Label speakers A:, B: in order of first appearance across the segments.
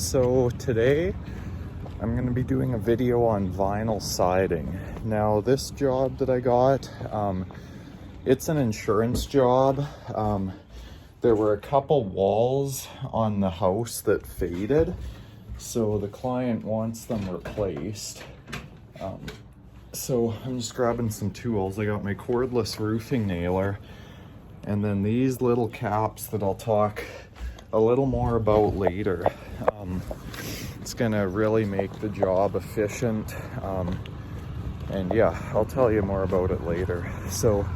A: So today I'm going to be doing a video on vinyl siding. Now this job that I got, it's an insurance job. There were a couple walls on the house that faded, so the client wants them replaced. So I'm just grabbing some tools. I got my cordless roofing nailer and then these little caps that I'll talk a little more about later. It's gonna really make the job efficient, and yeah, I'll tell you more about it later. So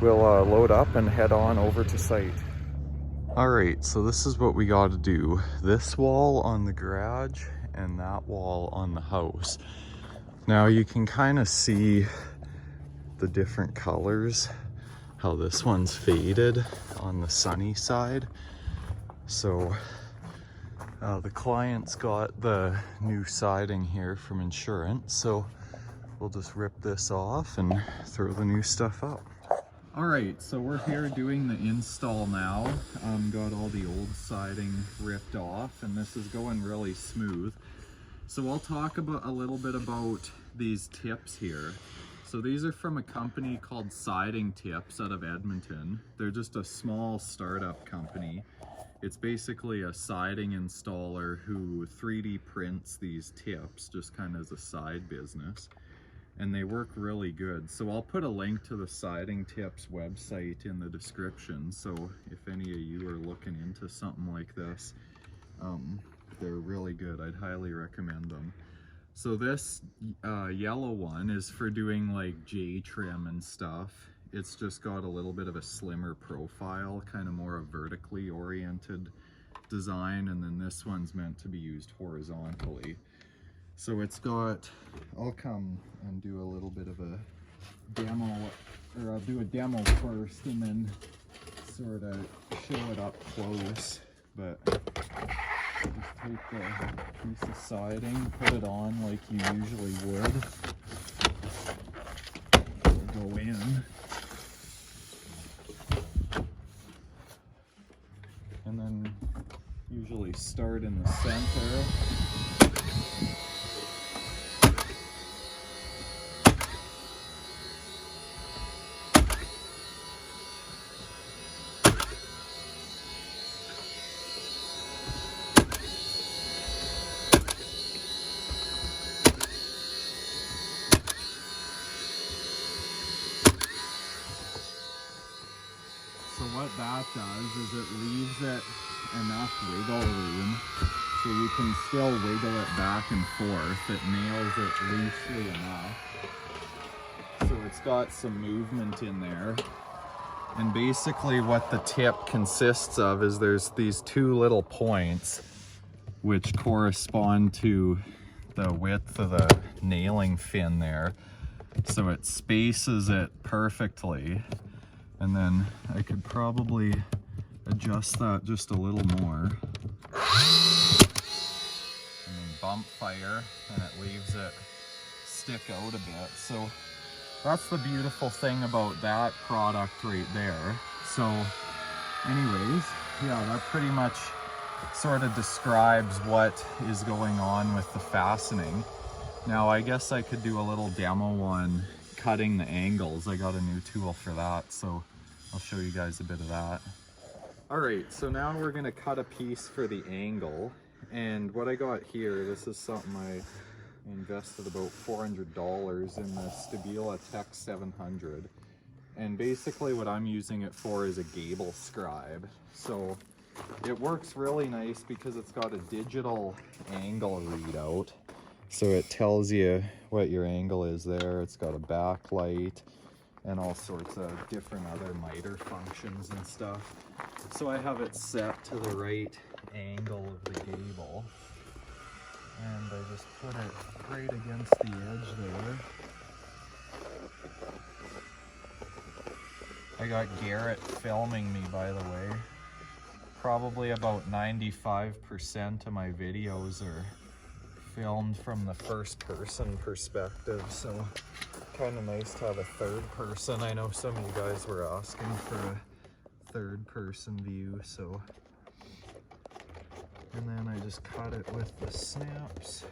A: we'll load up and head on over to site. All right, so this is what we got to do. This wall on the garage and that wall on the house. Now you can kind of see the different colors, how this one's faded on the sunny side. So the client's got the new siding here from insurance, so we'll just rip this off and throw the new stuff up. All right, so we're here doing the install now. Got all the old siding ripped off and this is going really smooth. So I'll talk about a little bit about these tips here. So these are from a company called Siding Tips out of Edmonton. They're just a small startup company. It's basically a siding installer who 3D prints these tips just kind of as a side business. And they work really good. So I'll put a link to the Siding Tips website in the description. So if any of you are looking into something like this, they're really good. I'd highly recommend them. So this yellow one is for doing like J trim and stuff. It's just got a little bit of a slimmer profile, kind of more a vertically oriented design, and then this one's meant to be used horizontally. So it's got, I'll come and do a little bit of a demo, or I'll do a demo first and then sort of show it up close. But just take the piece of siding, put it on like you usually would. We'll go in. And then usually start in the center. So what that does is it leaves it enough wiggle room so you can still wiggle it back and forth. It nails it loosely enough. So it's got some movement in there. And basically what the tip consists of is there's these two little points which correspond to the width of the nailing fin there. So it spaces it perfectly. And then I could probably adjust that just a little more. And then bump fire, and it leaves it stick out a bit. So that's the beautiful thing about that product right there. So anyways, yeah, that pretty much sort of describes what is going on with the fastening. Now I guess I could do a little demo on cutting the angles. I got a new tool for that, so I'll show you guys a bit of that. All right, so now we're gonna cut a piece for the angle. And what I got here, this is something I invested about $400 in the Stabila Tech 700. And basically what I'm using it for is a gable scribe. So it works really nice because it's got a digital angle readout. So it tells you what your angle is there. It's got a backlight and all sorts of different other miter functions and stuff. So I have it set to the right angle of the gable. And I just put it right against the edge there. I got Garrett filming me, by the way. Probably about 95% of my videos are filmed from the first person perspective, so kind of nice to have a third person. I know some of you guys were asking for a third person view, so And then I just cut it with the snaps.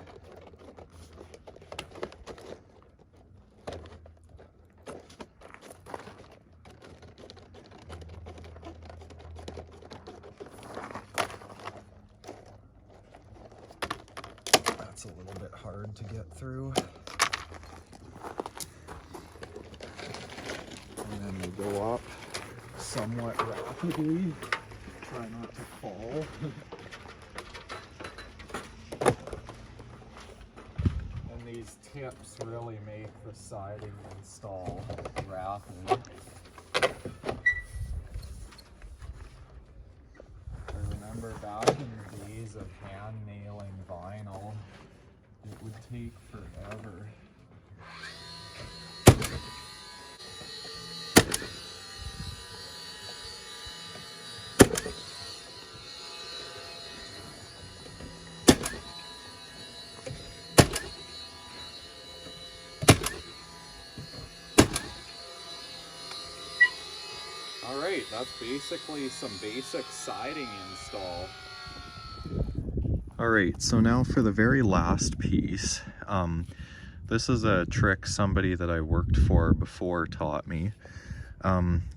A: That's a little bit hard to get through. And then we go up somewhat rapidly. Try not to fall. And these tips really make the siding install rapid. I remember back in the days of hand nailing vinyl, it would take forever. Alright, that's basically some basic siding install. Alright, so now for the very last piece. This is a trick somebody that I worked for before taught me.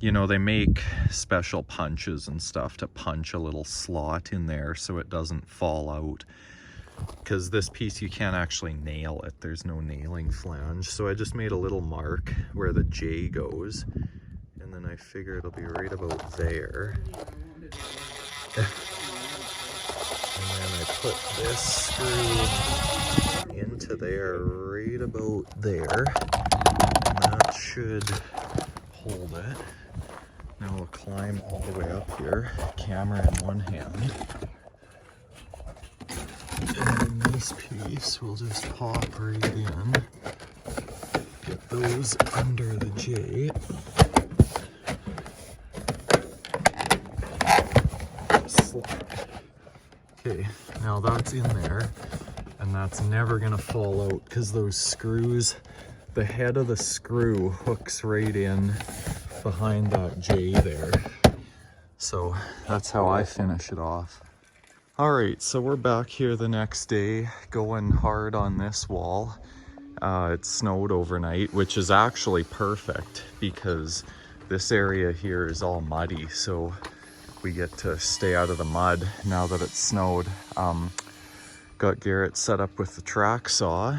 A: You know, they make special punches and stuff to punch a little slot in there so it doesn't fall out. Because this piece you can't actually nail it, there's no nailing flange. So I just made a little mark where the J goes. And then I figure it'll be right about there. And then I put this screw into there, right about there. And that should hold it. Now we'll climb all the way up here, camera in one hand. And then this piece we'll just pop right in. Get those under the J. Okay, now that's in there, and that's never gonna fall out because those screws, the head of the screw hooks right in behind that J there. So that's how I finish it off. All right, so we're back here the next day going hard on this wall. It snowed overnight, which is actually perfect because this area here is all muddy, so we get to stay out of the mud now that it's snowed. Got Garrett set up with the track saw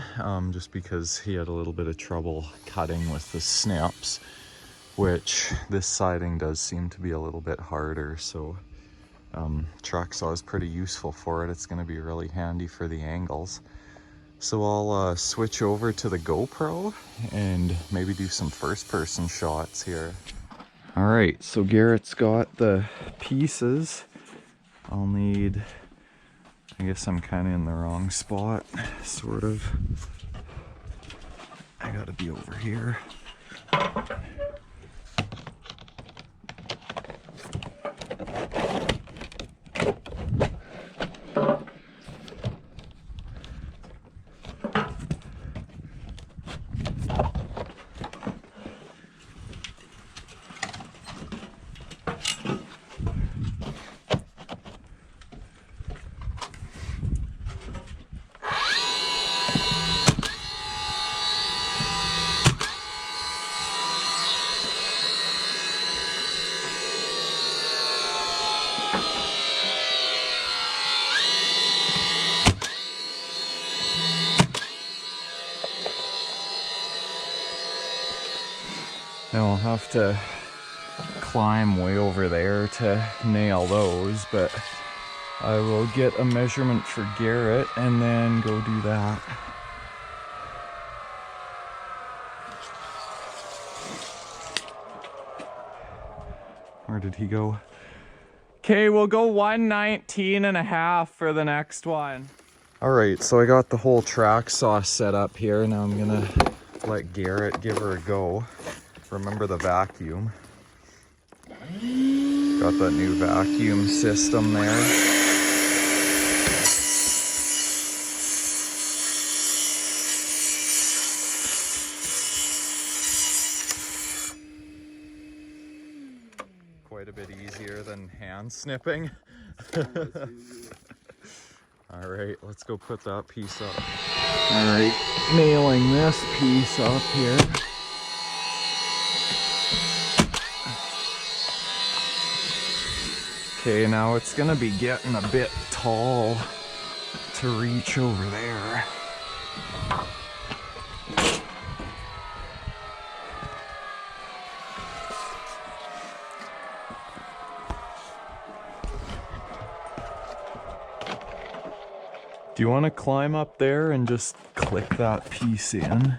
A: just because he had a little bit of trouble cutting with the snaps, which this siding does seem to be a little bit harder. So track saw is pretty useful for it. It's going to be really handy for the angles. So I'll switch over to the GoPro and maybe do some first person shots here. All right, so Garrett's got the pieces. I'll need, I guess I'm kind of in the wrong spot, sort of. I gotta be over here. Now I'll have to climb way over there to nail those, but I will get a measurement for Garrett and then go do that. Where did he go? Okay, we'll go 119.5 for the next one. All right, so I got the whole track saw set up here. Now I'm gonna let Garrett give her a go. Remember the vacuum. Got that new vacuum system there. Quite a bit easier than hand snipping. All right, let's go put that piece up. All right, nailing this piece up here. Okay, now it's gonna be getting a bit tall to reach over there. Do you want to climb up there and just click that piece in?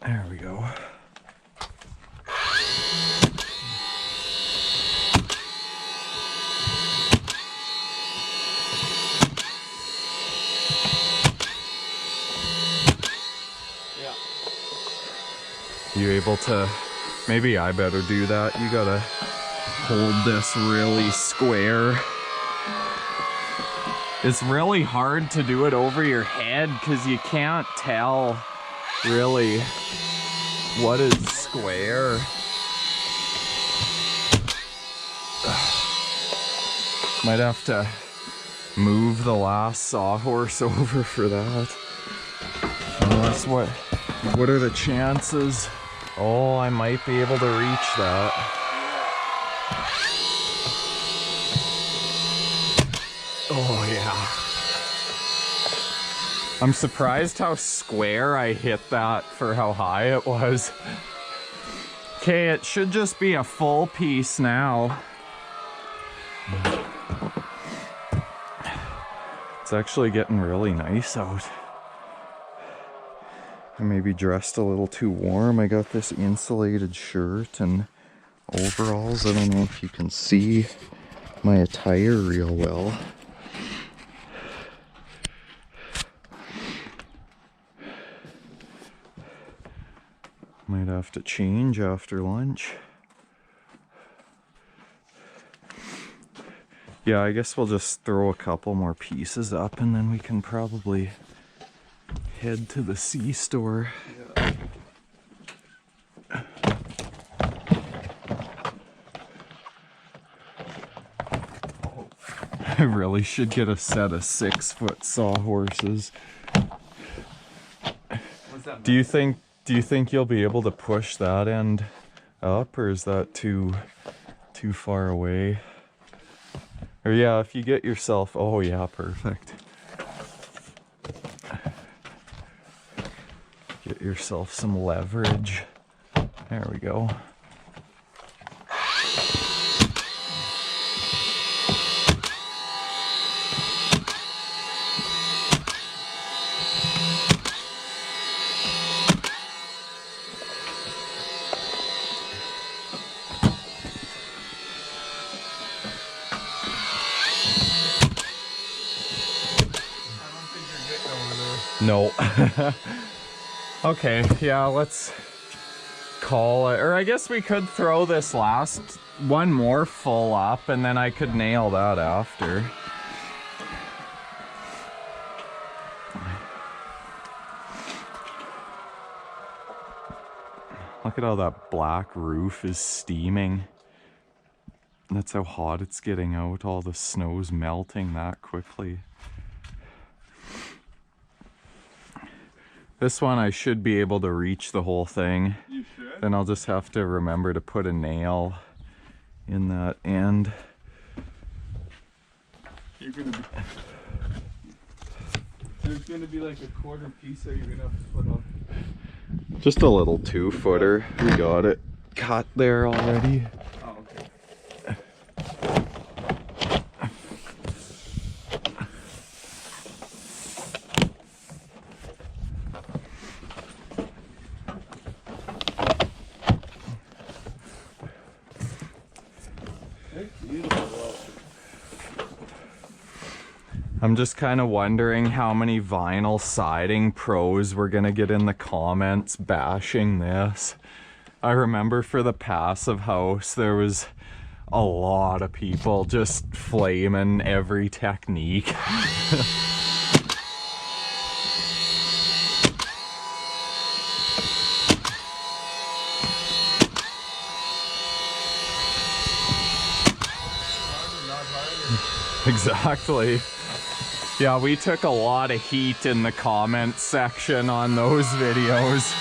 A: There we go. You able to, maybe I better do that. You gotta hold this really square. It's really hard to do it over your head because you can't tell really what is square. Might have to move the last sawhorse over for that. Unless what are the chances? Oh, I might be able to reach that. Oh yeah. I'm surprised how square I hit that for how high it was. Okay, it should just be a full piece now. It's actually getting really nice out. I may be dressed a little too warm. I got this insulated shirt and overalls. I don't know if you can see my attire real well. Might have to change after lunch. Yeah, I guess we'll just throw a couple more pieces up and then we can probably head to the C-store. Yeah. I really should get a set of 6-foot sawhorses. Do you think you'll be able to push that end up, or is that too far away? Or yeah, if you get yourself, oh yeah, perfect. Get yourself some leverage. There we go. No. Okay, yeah, let's call it. Or I guess we could throw this last one more full up and then I could nail that after. Look at how that black roof is steaming. That's how hot it's getting out. All the snow's melting that quickly. This one I should be able to reach the whole thing. You should? Then I'll just have to remember to put a nail in that end.
B: You're gonna be... There's gonna be like a quarter piece that you're gonna have to put up.
A: Just a little 2-footer. We got it cut there already.
B: Oh, okay.
A: I'm just kind of wondering how many vinyl siding pros we're gonna get in the comments bashing this. I remember for the passive house there was a lot of people just flaming every technique. Exactly. Yeah, we took a lot of heat in the comments section on those videos.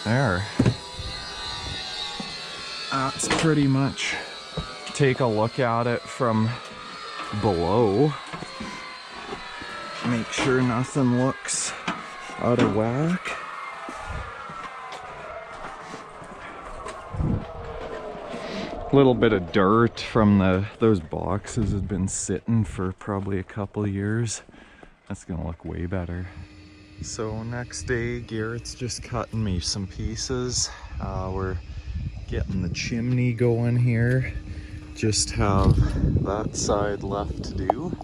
A: There. That's pretty much, take a look at it from below. Make sure nothing looks out of whack. A little bit of dirt from those boxes has been sitting for probably a couple years. That's gonna look way better. So next day, Garrett's just cutting me some pieces. We're getting the chimney going here. Just have that side left to do,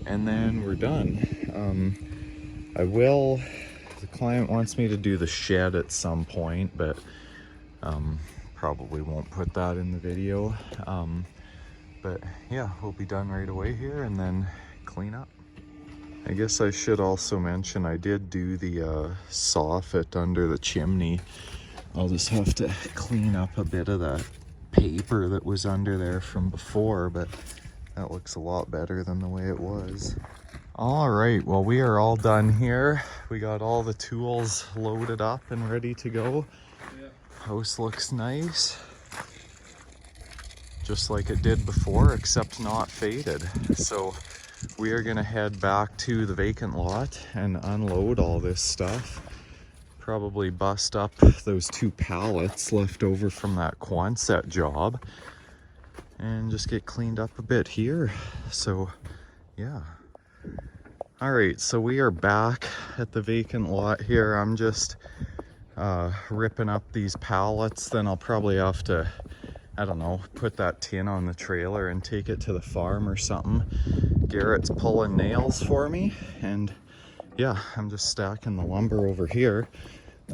A: and then we're done. The client wants me to do the shed at some point, but probably won't put that in the video. But yeah, we'll be done right away here and then clean up. I guess I should also mention I did do the soffit under the chimney. I'll just have to clean up a bit of that paper that was under there from before, but that looks a lot better than the way it was. All right, well, we are all done here. We got all the tools loaded up and ready to go. Yeah. House looks nice. Just like it did before, except not faded. So we are gonna head back to the vacant lot and unload all this stuff. Probably bust up those 2 pallets left over from that Quonset job and just get cleaned up a bit here. So yeah. All right, so we are back at the vacant lot here. I'm just ripping up these pallets. Then I'll probably have to, I don't know, put that tin on the trailer and take it to the farm or something. Garrett's pulling nails for me, and yeah, I'm just stacking the lumber over here.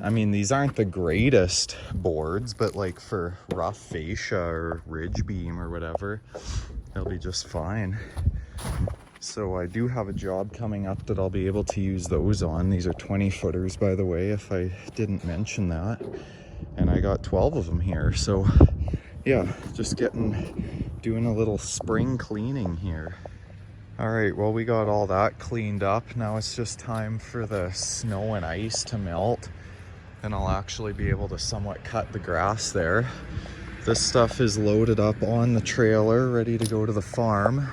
A: I mean, these aren't the greatest boards, but like for rough fascia or ridge beam or whatever, they'll be just fine. So I do have a job coming up that I'll be able to use those on. These are 20 footers, by the way, if I didn't mention that. And I got 12 of them here. So yeah, just doing a little spring cleaning here. All right, well, we got all that cleaned up. Now it's just time for the snow and ice to melt, and I'll actually be able to somewhat cut the grass there. This stuff is loaded up on the trailer, ready to go to the farm.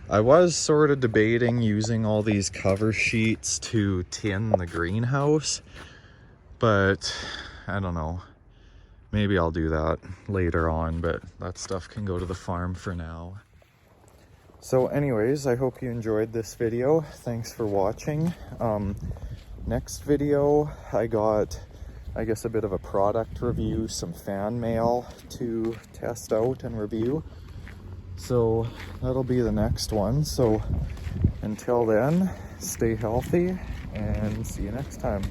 A: I was sort of debating using all these cover sheets to tin the greenhouse, but I don't know. Maybe I'll do that later on, but that stuff can go to the farm for now. So anyways, I hope you enjoyed this video. Thanks for watching. Next video, I got, I guess, a bit of a product review, some fan mail to test out and review. So that'll be the next one. So until then, stay healthy and see you next time.